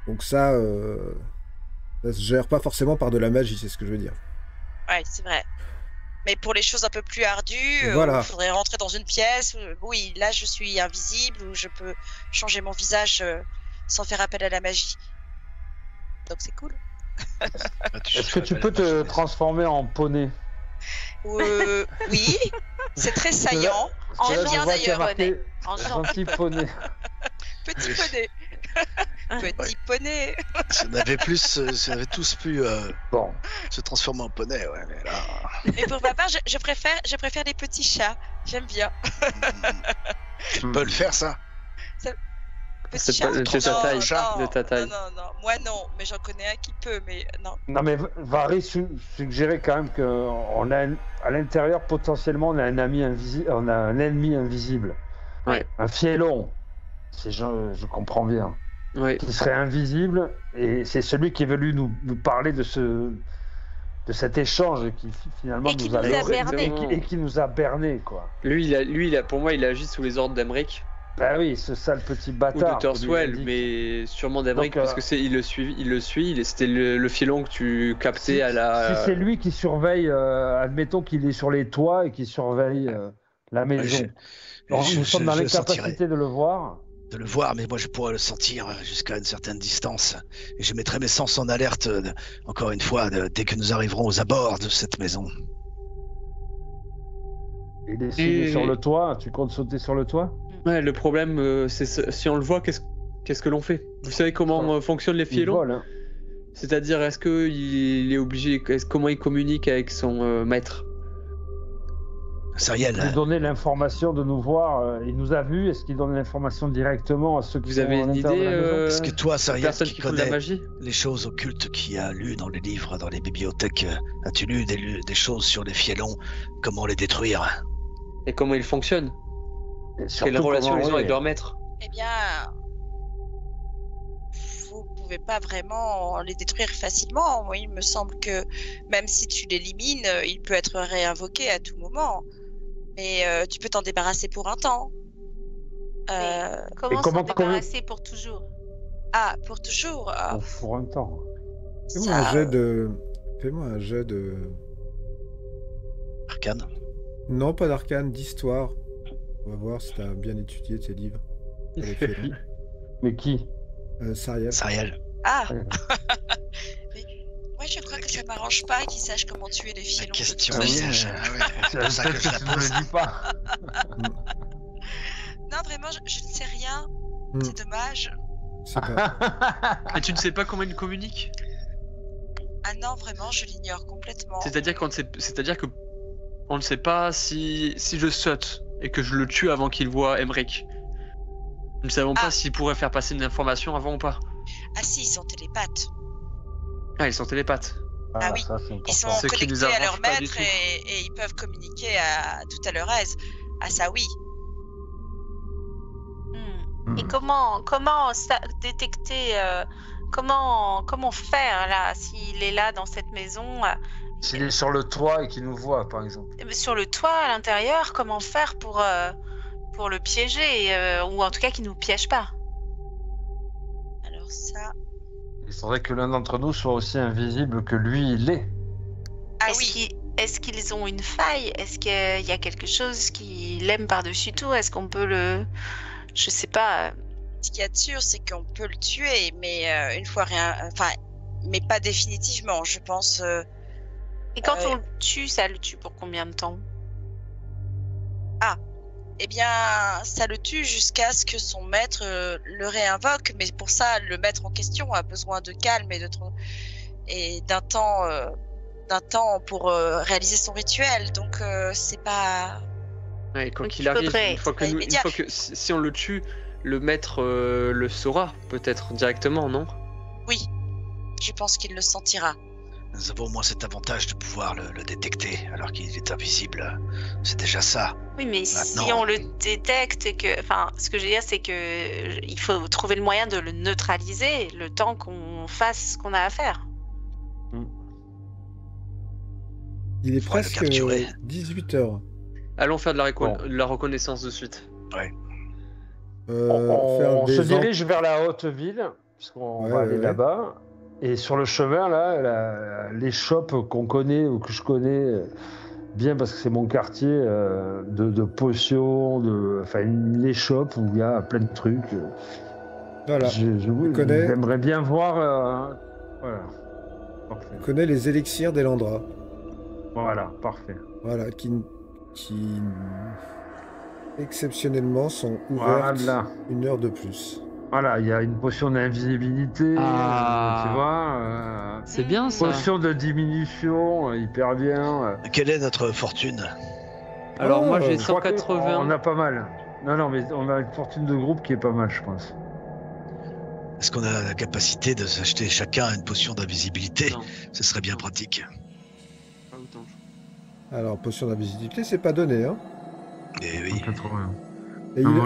Donc ça se gère pas forcément par de la magie, c'est ce que je veux dire. Ouais, c'est vrai. Mais pour les choses un peu plus ardues, Voilà. où il faudrait rentrer dans une pièce, oui, là je suis invisible, ou je peux changer mon visage sans faire appel à la magie. Donc c'est cool. Est-ce que tu peux te transformer en poney? Oui, c'est très saillant. En Là, je J'aime bien vois qu'il y a d'ailleurs. marqué En genre. gentil poney. Petit poney. Petit poney. Si on avait tous pu se transformer en poney, ouais, mais là. Et pour ma part, je préfère les petits chats. J'aime bien. Tu peux le faire, ça? Petits C'est chats. pas- c'est ta taille, non, de ta taille. non. Moi non, mais j'en connais un qui peut, mais non. Non mais Varys suggérait quand même qu'on a à l'intérieur potentiellement on a un ennemi invisible. Ouais. Un fielon. Je comprends bien. Ouais. Qui serait invisible et c'est celui qui est venu nous parler de cet échange qui finalement Et qui nous a nous a berné. et qui nous a berné quoi. Lui, pour moi, il agit sous les ordres d'Emeric Bah oui, ce sale petit ou bâtard. de Thurswell, mais sûrement d'Emeric Donc, parce que il le suit. C'était le filon que tu captais à la. Si c'est lui qui surveille, admettons qu'il est sur les toits et qu'il surveille la maison. Alors, nous sommes dans l'incapacité de le voir. De le voir, mais moi je pourrais le sentir jusqu'à une certaine distance. Et je mettrai mes sens en alerte, encore une fois, dès que nous arriverons aux abords de cette maison. Il est sur le toit, tu comptes sauter sur le toit? Ouais, le problème, c'est si on le voit, qu'est-ce que l'on fait? Vous savez comment fonctionnent les Il filons? vole, hein. C'est-à-dire, est-ce qu'il est obligé, comment il communique avec son maître? Sariel, Il nous donnait l'information de nous voir, il nous a vus, est-ce qu'il donne l'information directement à ceux qui Vous sont avez à une l'intérieur de la idée, maison est-ce que toi, Sariel, Personne qui qui fait de la connais magie? les choses occultes qu'il a lues dans les livres, dans les bibliothèques, as-tu lu des choses sur les fielons? Comment les détruire? Et comment ils fonctionnent? Et Quelle surtout, relation comment- ils ont avec oui. leur maître? Eh bien, vous pouvez pas vraiment les détruire facilement. Moi, il me semble que même si tu l'élimines, il peut être réinvoqué à tout moment. Mais tu peux t'en débarrasser pour un temps. Comment comment- s'en débarrasser pour toujours? Ah, pour toujours. Ah, Pour un temps. Fais-moi ça, un jet de... Fais-moi un jet de... Arcane? Non, pas d'arcane, d'histoire. On va voir si t'as bien étudié tes livres. sur les félins. Mais qui? Sariel. Sariel. Ah, Ouais. mais moi je crois que ça m'arrange pas qu'ils sachent comment tuer les La filons. question Ah oui. piège. Ah ouais, c'est pour ça que je la tu ne pose. le dis pas. Non, vraiment, je ne sais rien. Hmm. C'est dommage. C'est pas... Et tu ne sais pas comment il communique? Ah non, vraiment, je l'ignore complètement. C'est-à-dire que on ne sait pas si je saute et que je le tue avant qu'il voit Emeric. Nous ne savons pas s'il pourrait faire passer une information avant ou pas. Ah si, ils sont télépathes. Ah, ils sont télépathes. Ah oui. ça, c'est Ils sont important. Ce qui nous connectés à leur arrange pas du maître tout. et ils peuvent communiquer à tout à leur aise. Ah ça oui. Et comment détecter, comment faire là, s'il est là dans cette maison, S'il est sur le toit et qu'il nous voit, par exemple. sur le toit à l'intérieur, comment faire pour le piéger, ou en tout cas qu'il nous piège pas? Alors ça. Il faudrait que l'un d'entre nous soit aussi invisible que lui, il est. Ah Est-ce oui. est-ce qu'ils ont une faille? Est-ce qu'il y a quelque chose qui l'aime par-dessus tout? Est-ce qu'on peut le... Je sais pas. Ce qu'il y a de sûr, c'est qu'on peut le tuer, mais une fois rien. Enfin, mais pas définitivement. Je pense. Et quand Ouais. on le tue, ça le tue pour combien de temps? Eh bien, ça le tue jusqu'à ce que son maître le réinvoque. Mais pour ça, le maître en question a besoin de calme et d'un temps pour réaliser son rituel. Donc, c'est pas. Ouais, quoi Donc, qu'il il arrive, faudrait- une fois que, c'est une fois que si on le tue, le maître le saura peut-être directement, non? Oui, je pense qu'il le sentira. Nous avons au moins cet avantage de pouvoir le détecter alors qu'il est invisible. C'est déjà ça. Oui, mais si Maintenant- on le détecte et que... Enfin, ce que je veux dire, c'est que il faut trouver le moyen de le neutraliser le temps qu'on fasse ce qu'on a à faire. Il est Faudrait le presque capturer. 18h. Allons faire de la, Bon. de la reconnaissance de suite. On Faire se des dirige vers la haute ville, puisqu'on Ouais, va aller ouais. là-bas. Et sur le chemin, là, les shops qu'on connaît ou que je connais bien parce que c'est mon quartier de potions, enfin les shops où il y a plein de trucs. Voilà. connais. J'aimerais bien voir. Voilà. Parfait. On connaît les élixirs d'Elandra. Voilà, parfait. Voilà, qui exceptionnellement sont ouvertes Voilà. 1 heure de plus. Voilà, il y a une potion d'invisibilité, Ah. tu vois. C'est bien ça. Potion de diminution, hyper bien. Quelle est notre fortune? Alors moi j'ai Je crois que 180. On a pas mal. Non, mais on a une fortune de groupe qui est pas mal, je pense. Est-ce qu'on a la capacité de s'acheter chacun une potion d'invisibilité? Non, Ce serait bien pratique. pas autant. Alors, potion d'invisibilité, c'est pas donné, hein. Mais oui. 180. Et Non,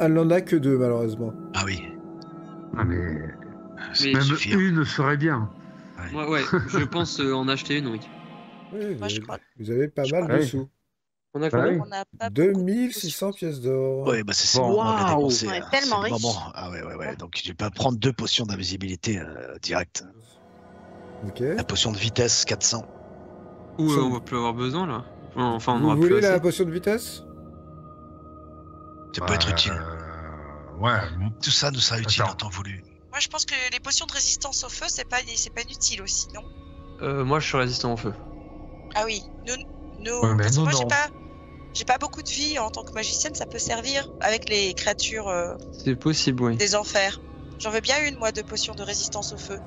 elle n'en a que 2, malheureusement. Ah oui. Non, mais Mais même suffit. une serait bien. Moi, ouais, je pense en acheter une, oui. Oui, Moi, je crois. vous avez pas je mal crois- de Oui. sous. On a Bah combien oui. On n'a pas 2600 pièces d'or. Ouais, bah c'est Bon. bon, on avait dépensé. On est hein. tellement C'est le riches. moment. Ah ouais. Donc je vais pas prendre 2 potions d'invisibilité direct. Ok. La potion de vitesse 400. Ou Ça- on va plus avoir besoin là. Enfin, on Vous aura voulez plus la assez. potion de vitesse? Ça peut être utile. Ouais. Tout ça nous sera utile Attends. en temps voulu. Moi, je pense que les potions de résistance au feu, c'est pas inutile aussi, non? Moi, je suis résistant au feu. Ah oui, nous, Ouais, mais parce que nous, moi, non. j'ai pas beaucoup de vie en tant que magicienne, ça peut servir avec les créatures C'est possible, oui. des enfers. J'en veux bien une, moi, de potions de résistance au feu.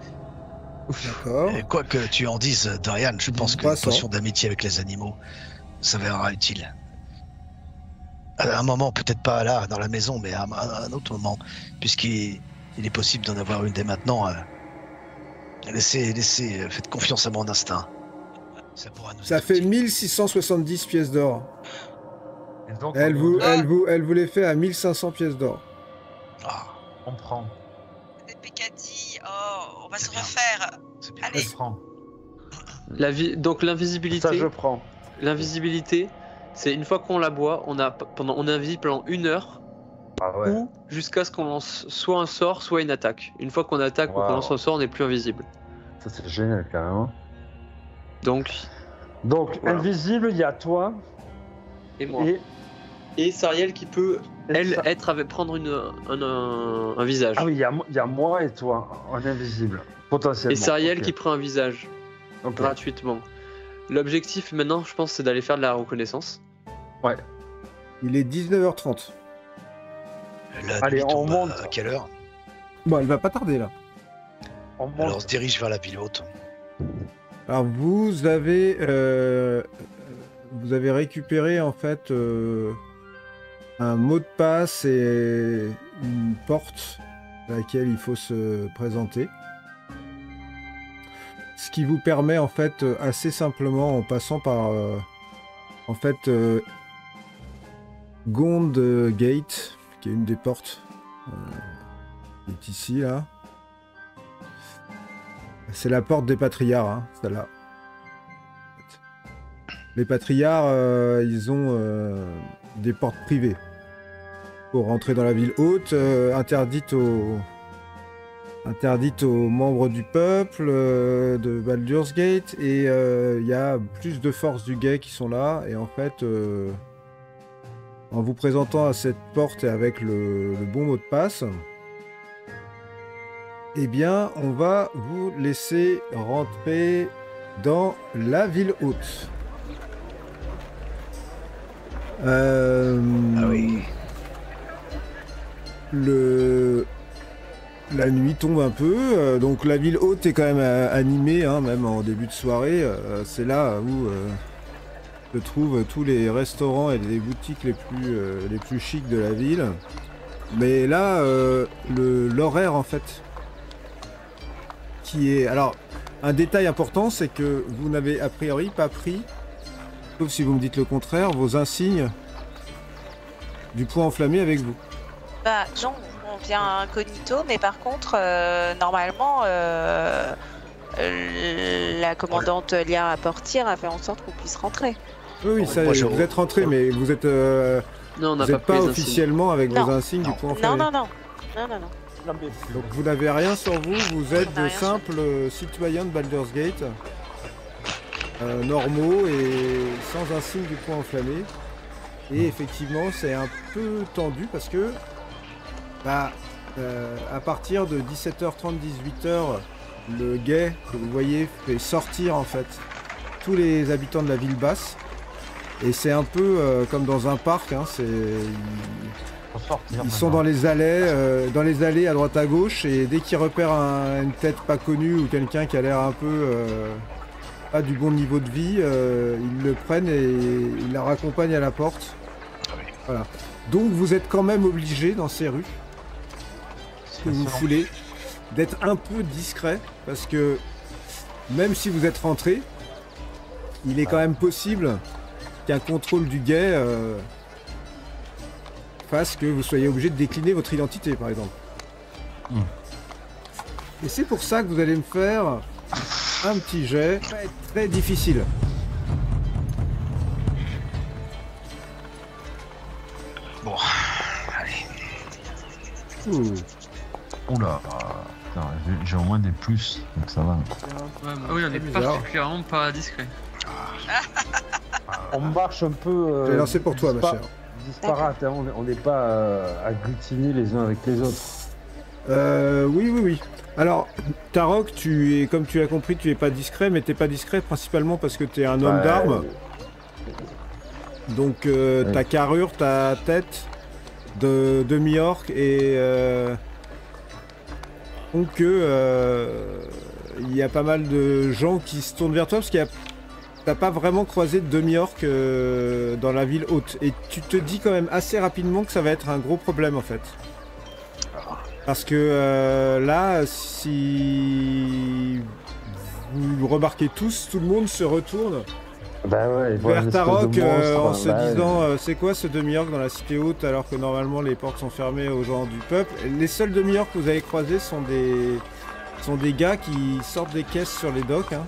D'accord. Et quoi que tu en dises, Dorian, je pense que 300. une potion d'amitié avec les animaux s'avérera utile. À un moment, peut-être pas là, dans la maison, mais à un autre moment, puisqu'il est possible d'en avoir une dès maintenant. Faites confiance à mon instinct. Ça pourra nous Ça être fait utile. 1670 pièces d'or. Et donc, Elle vous Ah. les fait à 1500 pièces d'or. Ah, on prend. Des Pécadilles, oh, on va C'est se bien. refaire. c'est bien. Allez. Je prends. Donc Ça, l'invisibilité. je prends. L'invisibilité, c'est une fois qu'on la boit, on est invisible pendant 1 heure Ah ouais. ou jusqu'à ce qu'on lance soit un sort, soit une attaque. Une fois qu'on attaque ou qu'on Wow. lance un sort, on n'est plus invisible. Ça, c'est génial, quand même. hein. Donc, Donc, Voilà. invisible, il y a toi et moi. et. Et Sariel qui peut, elle, Ça- prendre un visage. Ah oui, il y a moi et toi en invisible. Potentiellement. Et Sariel Ok. qui prend un visage Ok. gratuitement. L'objectif maintenant, je pense, c'est d'aller faire de la reconnaissance. Ouais. Il est 19h30. La Allez, nuit on tombe monte. à quelle heure? Bon, elle va pas tarder là. On monte. Alors on se dirige vers la ville haute. Alors vous avez récupéré en fait un mot de passe et une porte à laquelle il faut se présenter. Ce qui vous permet en fait assez simplement en passant par en fait Gond Gate, qui est une des portes qui est ici là. C'est la porte des patriarches, hein, celle-là. Les patriarches, ils ont des portes privées pour rentrer dans la ville haute, interdites aux membres du peuple de Baldur's Gate, et il y a plus de forces du guet qui sont là, et en fait, en vous présentant à cette porte et avec le bon mot de passe, eh bien, on va vous laisser rentrer dans la ville haute. Ah oui. La nuit tombe un peu, donc la ville haute est quand même animée, hein, même en début de soirée. C'est là où se trouvent tous les restaurants et les boutiques les plus chics de la ville. Mais là, l'horaire en fait, qui est... Alors, un détail important, c'est que vous n'avez a priori pas pris, sauf si vous me dites le contraire, vos insignes du point enflammé avec vous. Bah non, on vient incognito, mais par contre, normalement, la commandante Liara Portier a fait en sorte qu'on puisse rentrer. Oui, ça, Moi, vous êtes rentré, mais vous êtes, Non, on n'a vous pas êtes pris pas les insignes. officiellement avec Non. vos insignes du point Non, enflammé. non, non. Non, non, non. Donc vous n'avez rien sur vous, vous êtes On a de rien sur simples citoyens de Baldur's Gate, normaux et sans insigne du point enflammé. Et effectivement, c'est un peu tendu parce que, à partir de 17h30, 18h, le guet que vous voyez fait sortir en fait tous les habitants de la ville basse. Et c'est un peu comme dans un parc, hein, Ils sont dans les allées à droite à gauche, et dès qu'ils repèrent une tête pas connue ou quelqu'un qui a l'air un peu pas du bon niveau de vie, ils le prennent et ils la raccompagnent à la porte. Voilà. Donc vous êtes quand même obligé dans ces rues que vous foulez d'être un peu discret, parce que même si vous êtes rentré, il est quand même possible qu'un contrôle du guet fasse que vous soyez obligé de décliner votre identité, par exemple. Et c'est pour ça que vous allez me faire un petit jet très difficile. Bon, allez. Ouh. Oula, putain, j'ai au moins des plus, donc ça va. Ouais, ah oui, on est bizarre. particulièrement pas discret. On marche un peu. Je vais lancer pour toi, ma chère. Disparate, hein, on n'est pas agglutinés les uns avec les autres. Oui. Alors, Tarok, comme tu l'as compris, tu es pas discret, mais t'es pas discret principalement parce que tu es un homme d'armes. Donc, ta carrure, ta tête de demi-orc et donc il y a pas mal de gens qui se tournent vers toi parce qu'il y a t'as pas vraiment croisé de demi-orc dans la ville haute. Et tu te dis quand même assez rapidement que ça va être un gros problème en fait. Parce que là, si vous remarquez tous, tout le monde se retourne vers Tarok en se disant c'est quoi ce demi-orc dans la cité haute alors que normalement les portes sont fermées aux gens du peuple. Les seuls demi-orcs que vous avez croisés sont des gars qui sortent des caisses sur les docks. Hein.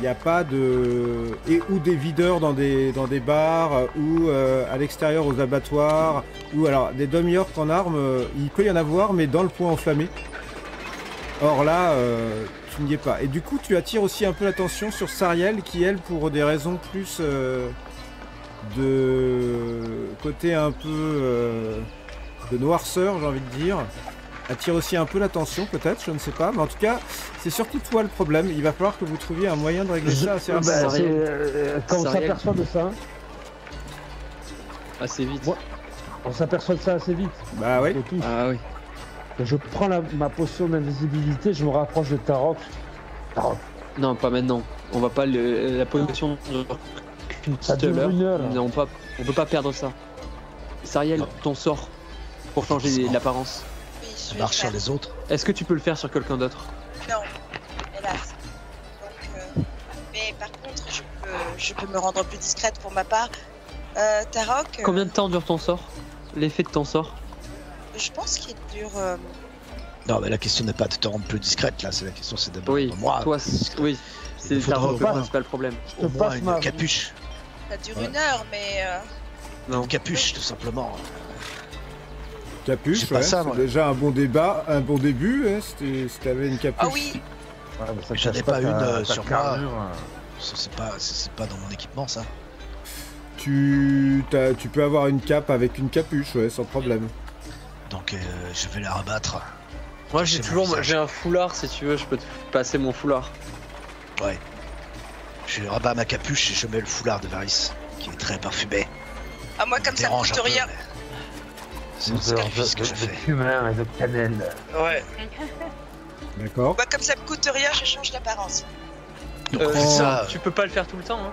Y a pas de ou des videurs dans des bars ou à l'extérieur aux abattoirs ou alors des demi-orcs en armes, il peut y en avoir mais dans le point enflammé. Or là tu n'y es pas et du coup tu attires aussi un peu l'attention sur Sariel qui elle pour des raisons plus de côté un peu de noirceur j'ai envie de dire attire aussi un peu l'attention peut-être, je ne sais pas, mais en tout cas, c'est surtout toi le problème. Il va falloir que vous trouviez un moyen de régler ça assez rapidement. Quand on s'aperçoit de ça, assez vite. Ouais. On s'aperçoit de ça assez vite. Bah oui. Ah oui. Je prends ma potion d'invisibilité, je me rapproche de Tarok. Non, pas maintenant. On va pas la potion qu'une Ça petite dure une heure. Non, on peut pas perdre ça. Sariel, ton sort pour changer l'apparence. Oui, je Ça vais marche le sur faire. les autres. Est-ce que tu peux le faire sur quelqu'un d'autre? Non, hélas. Donc, mais par contre, je peux me rendre plus discrète pour ma part. Tarok, Combien de temps dure ton sort? L'effet de ton sort? je pense qu'il dure. Non, mais la question n'est pas de te rendre plus discrète, là. C'est la question, c'est d'abord Oui, moi. toi, oui. C'est faudra Tarok le au moins- principal problème. Au moins passe une ma- capuche. Ça dure Ouais. une heure, mais. Non. Une capuche, tout simplement. Capuche, J'ai pas ouais, ça, c'est moi. déjà un bon début, hein, si t'avais une capuche. Ah oui, J'en ai pas une sur moi. carrure, Ça, c'est pas dans mon équipement, ça. Tu peux avoir une cape avec une capuche, ouais, sans problème. Donc, je vais la rabattre. Moi, j'ai un foulard si tu veux, je peux te passer mon foulard. Ouais. Je rabats ma capuche et je mets le foulard de Varys, qui est très parfumé. ah, moi, comme ça me Dérange coûte un peu, rien. mais c'est un sacrifice que je fais. de cumin et de cannelle. Ouais. D'accord. Moi, comme ça me coûte rien, je change d'apparence. Donc, on fait ça. Tu peux pas le faire tout le temps, hein.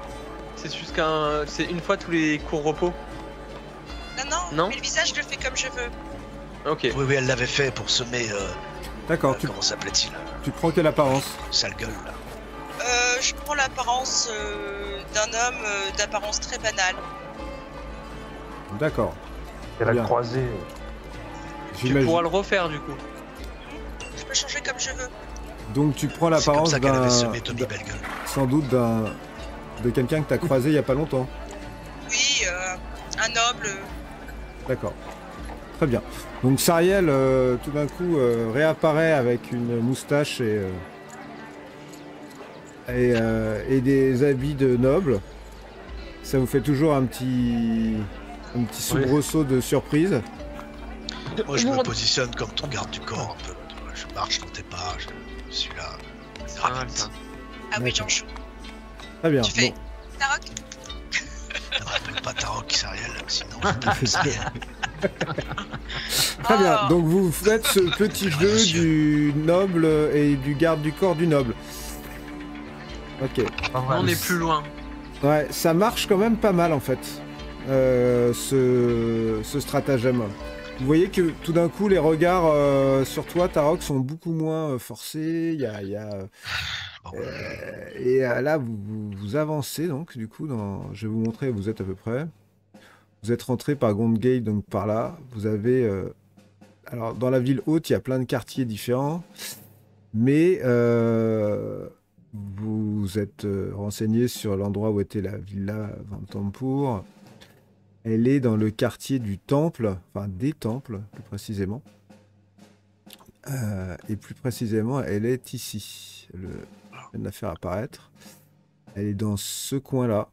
C'est une fois tous les courts repos. Non Mais le visage, je le fais comme je veux. Ok. Oui, elle l'avait fait pour semer. D'accord, tu Comment s'appelait-il? prends quelle apparence? Sale gueule, là. Je prends l'apparence d'un homme d'apparence très banale. D'accord. Elle a Bien. croisé. Tu J'imagine. pourras le refaire du coup. Je peux changer comme je veux. Donc tu prends C'est comme l'apparence ça qu'elle avait d'un... semé Tommy Bellegueule. sans doute de quelqu'un que t'as croisé il y a pas longtemps. Oui, un noble. D'accord. Très bien. Donc Sariel, tout d'un coup, réapparaît avec une moustache et des habits de noble. Ça vous fait toujours un petit soubresaut de surprise. Moi, je me positionne comme ton garde du corps, un peu. Je marche dans tes pas, je suis là. C'est pas mal Rapide. ça. Ah oui, D'accord. j'en joue. Très bien. Tu fais Bon. Tarok. Ne rappelle pas Tarok, Sariel, sinon je te fais ça. Très bien, Oh. donc vous faites ce petit jeu monsieur. du noble et du garde du corps du noble. Ok. Pas mal. On est plus loin. Ouais, ça marche quand même pas mal en fait, ce stratagème. Vous voyez que tout d'un coup les regards sur toi, Tarok, sont beaucoup moins forcés. Bon, Et là, vous avancez donc du coup. Je vais vous montrer où vous êtes à peu près. Vous êtes rentré par Gondgate, donc par là. Vous avez... Alors, dans la ville haute, il y a plein de quartiers différents. Mais vous êtes renseigné sur l'endroit où était la villa Vantampur. Elle est dans le quartier du temple, enfin des temples, plus précisément. Et plus précisément, elle est ici. Je viens de la faire apparaître. Elle est dans ce coin-là,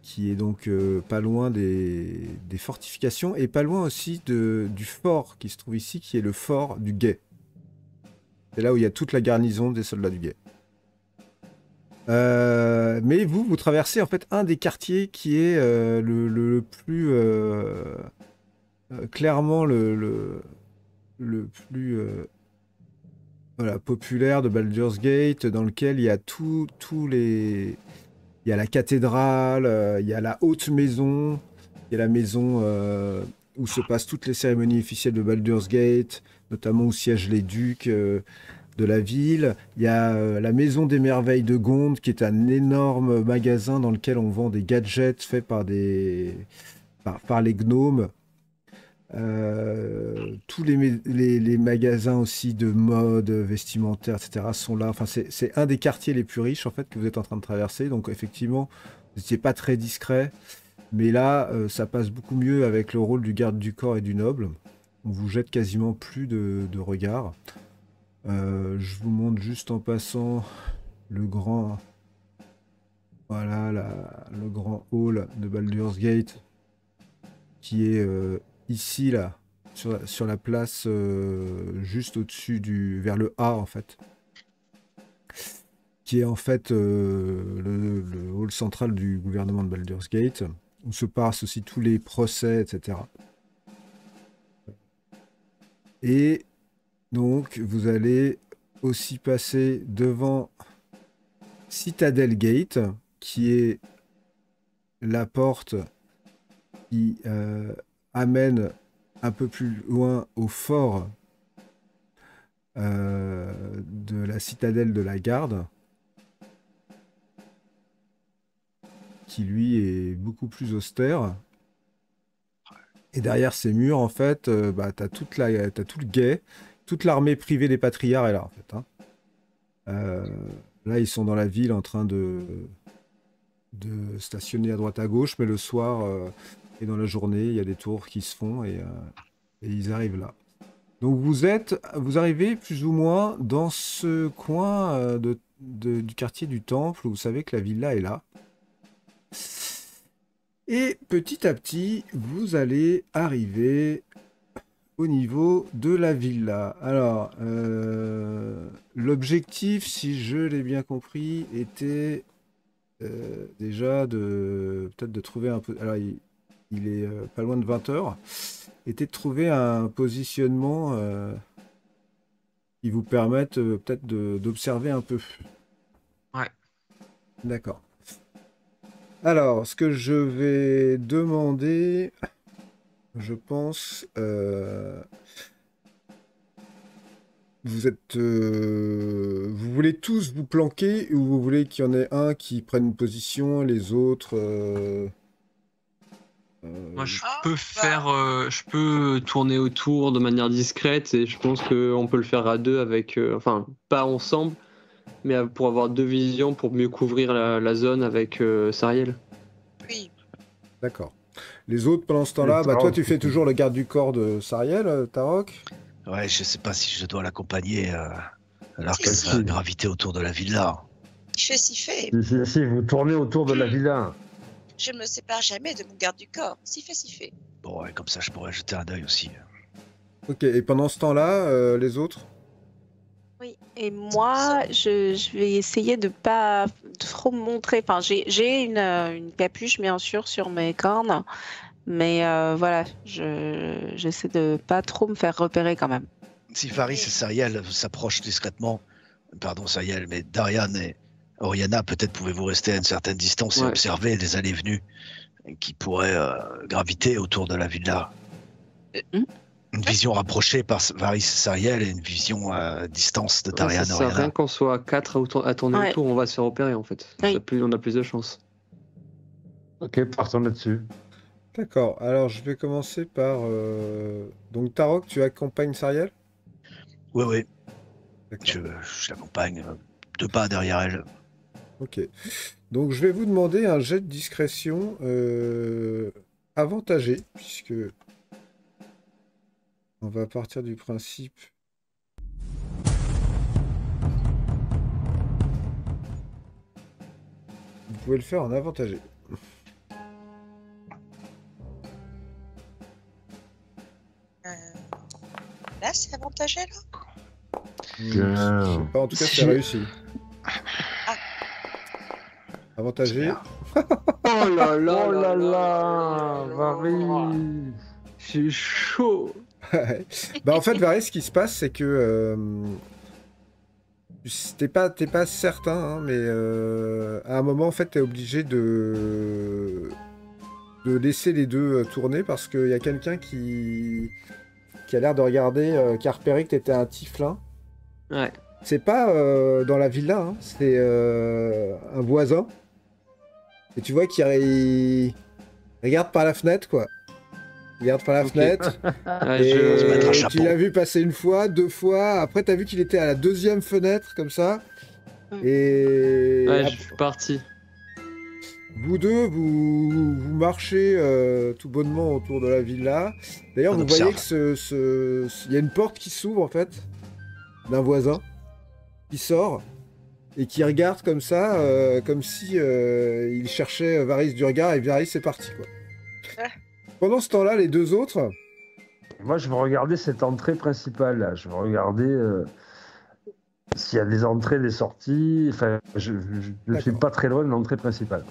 qui est donc pas loin des fortifications et pas loin aussi du fort qui se trouve ici, qui est le fort du Guet. C'est là où il y a toute la garnison des soldats du Guet. Mais vous traversez en fait un des quartiers qui est le plus clairement le plus voilà, populaire de Baldur's Gate, dans lequel il y a tous les... Il y a la cathédrale, il y a la haute maison, il y a la maison où se passent toutes les cérémonies officielles de Baldur's Gate, notamment où siègent les ducs de la ville. Il y a la maison des merveilles de Gonde, qui est un énorme magasin dans lequel on vend des gadgets faits par les gnomes. Tous les magasins aussi de mode, vestimentaire, etc. sont là. Enfin, c'est un des quartiers les plus riches en fait que vous êtes en train de traverser. Donc effectivement, vous n'étiez pas très discret. Mais là, ça passe beaucoup mieux avec le rôle du garde du corps et du noble. On vous jette quasiment plus de regards. Je vous montre juste en passant le grand... Voilà, le grand hall de Baldur's Gate qui est... ici, là, sur la place juste au-dessus vers le A, en fait. Qui est en fait le hall central du gouvernement de Baldur's Gate, où se passent aussi tous les procès, etc. Et donc, vous allez aussi passer devant Citadel Gate, qui est la porte qui... amène un peu plus loin au fort de la citadelle de la garde, qui lui est beaucoup plus austère. Et derrière ces murs, en fait, t'as tout le guet, toute l'armée privée des patriarches est là, en fait. Hein. Là, ils sont dans la ville en train de stationner à droite à gauche, mais le soir... Et dans la journée, il y a des tours qui se font et ils arrivent là. Donc vous arrivez plus ou moins dans ce coin du quartier du Temple où vous savez que la villa est là. Et petit à petit, vous allez arriver au niveau de la villa. Alors, l'objectif, si je l'ai bien compris, était déjà peut-être de trouver un peu... Alors, il est pas loin de 20h, était de trouver un positionnement qui vous permette peut-être d'observer un peu. Ouais. D'accord. Alors, ce que je vais demander, je pense, vous voulez tous vous planquer ou vous voulez qu'il y en ait un qui prenne une position, les autres... Moi, je Ah, peux bah. faire, je peux tourner autour de manière discrète et je pense qu'on peut le faire à deux avec, enfin, pas ensemble, mais pour avoir deux visions pour mieux couvrir la zone avec Sariel. Oui. D'accord. Les autres, pendant ce temps-là, Tarok, toi, tu fais toujours le garde du corps de Sariel, Tarok. ouais, je sais pas si je dois l'accompagner alors Si, qu'elle si. va graviter autour de la villa. Il fait si fait. Si, vous tournez autour de la villa. Je ne me sépare jamais de mon garde du corps. Si fait si fait. Bon, ouais, comme ça, je pourrais jeter un œil aussi. Ok, et pendant ce temps-là, les autres? Oui, et moi, je vais essayer de pas trop me montrer. Enfin, j'ai une capuche, bien sûr, sur mes cornes, mais voilà, j'essaie de pas trop me faire repérer quand même. Si Varys et Sariel s'approchent discrètement, pardon Sariel, mais Darian et Oriana, peut-être pouvez-vous rester à une certaine distance et Ouais. observer les allées et venues qui pourraient graviter autour de la villa. Une vision rapprochée par Varys et Sariel et une vision à distance de Ouais, Darian ça et sert à rien Oriana. qu'on soit 4 à tourner Ouais. autour, on va se faire repérer en fait. Oui. On a plus de chance. Ok, partons là-dessus. D'accord, alors je vais commencer par... Donc Tarok, tu accompagnes Sariel? Oui, oui, D'accord. je l'accompagne deux pas derrière elle. Ok. Donc je vais vous demander un jet de discrétion avantagé, puisque on va partir du principe... Vous pouvez le faire en avantagé. Là, c'est avantagé, là. Je sais pas, en tout cas c'est réussi. Avantagé. Oh là là Oh là là, Varys. C'est chaud. Bah en fait, Varys, ce qui se passe, c'est que t'es pas certain, hein, mais à un moment, en fait, t'es obligé de laisser les deux tourner parce qu'il y a quelqu'un qui a l'air de regarder, qui a repéré que t'étais un tieflin. Ouais. C'est pas dans la villa, hein, c'est un voisin. Et tu vois qu'il regarde par la fenêtre, quoi. Il regarde par la Ok. fenêtre. Ouais, Et se mettre un tu chapeau. l'as vu passer une fois, deux fois. Après, t'as vu qu'il était à la deuxième fenêtre, comme ça. Et Ouais, je suis parti. vous deux, vous marchez tout bonnement autour de la villa. D'ailleurs, On vous observe. voyez que il y a une porte qui s'ouvre, en fait, d'un voisin, qui sort, et qui regarde comme ça, comme si il cherchait Varys du regard, et Varys est parti, quoi. Ouais. Pendant ce temps-là, les deux autres... Moi, je vais regarder cette entrée principale, là. Je vais regarder s'il y a des entrées, des sorties. Enfin, je ne suis D'accord. pas très loin de l'entrée principale.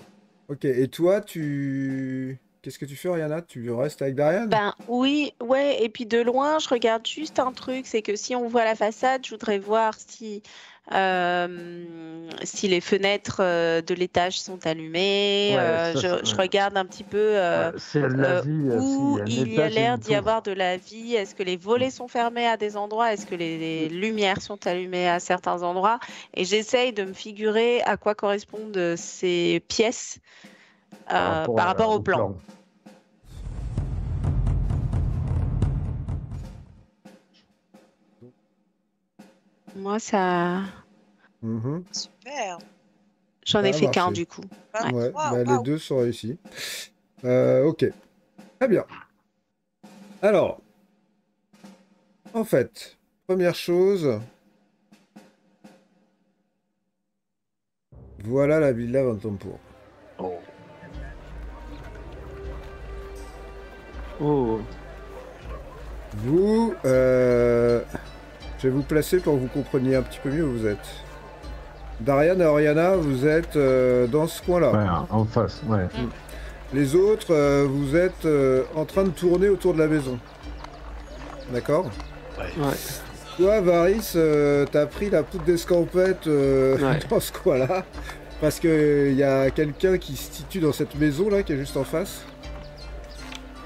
Ok, et toi, qu'est-ce que tu fais, Oriana? Tu restes avec Darian? Ben oui, ouais, et puis de loin, je regarde juste un truc, c'est que si on voit la façade, je voudrais voir si les fenêtres de l'étage sont allumées. Ouais, ça, Je ouais. regarde un petit peu S'il y a de la vie, où s'il y a un il y a étage et l'air une d'y tour. avoir de la vie. Est-ce que les volets sont fermés à des endroits? Est-ce que les lumières sont allumées à certains endroits? Et j'essaye de me figurer à quoi correspondent ces pièces par rapport au plan. Moi, ça, Mhm. Super. j'en Ça ai a fait qu'un marché. du coup. Ouais. Ouais, Waouh, bah, les waouh. deux sont réussis. Ok, très bien. Alors, en fait, première chose, voilà la villa Vantampour. Oh. Vous, je vais vous placer pour que vous compreniez un petit peu mieux où vous êtes. Darian et Oriana, vous êtes dans ce coin-là. Ouais, en face, ouais. Les autres, vous êtes en train de tourner autour de la maison. D'accord? Ouais. Toi, Varys, t'as pris la poudre d'escampette Ouais. dans ce coin-là. Parce qu'il y a quelqu'un qui se situe dans cette maison-là, qui est juste en face,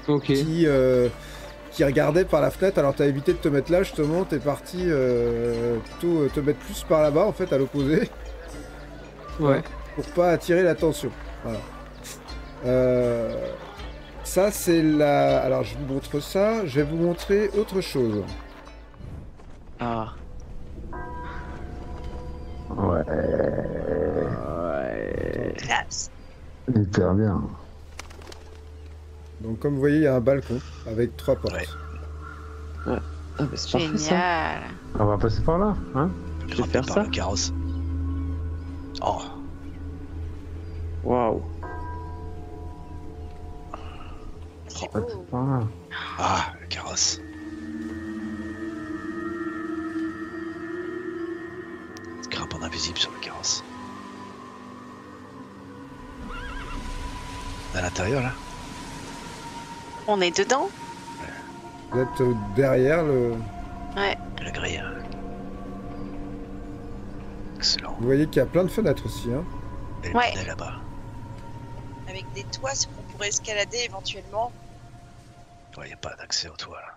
Ok. qui regardait par la fenêtre. Alors t'as évité de te mettre là, justement, t'es parti plutôt te mettre plus par là-bas, en fait, à l'opposé, Ouais. pour pas attirer l'attention. Voilà. Ça, c'est la... Alors, je vous montre ça. Je vais vous montrer autre chose. Ah. Ouais. Classe. Hyper bien. Donc, comme vous voyez, il y a un balcon avec 3 portes. Ouais. Ah, bah, c'est parfait ça. Génial. On va passer par là, hein? Je vais Grimper faire par ça. le carrosse. Oh, Waouh. C'est On va beau. passer par là. ah, le carrosse. rendre invisible sur le carrosse. À l'intérieur, là? On est dedans? Vous êtes derrière le... Ouais. La grille. Hein. Excellent. Vous voyez qu'il y a plein de fenêtres aussi. Hein. Et le Ouais. tunnel là-bas. Avec des toits, ce qu'on pourrait escalader éventuellement. Il n'y a pas d'accès au toit, là.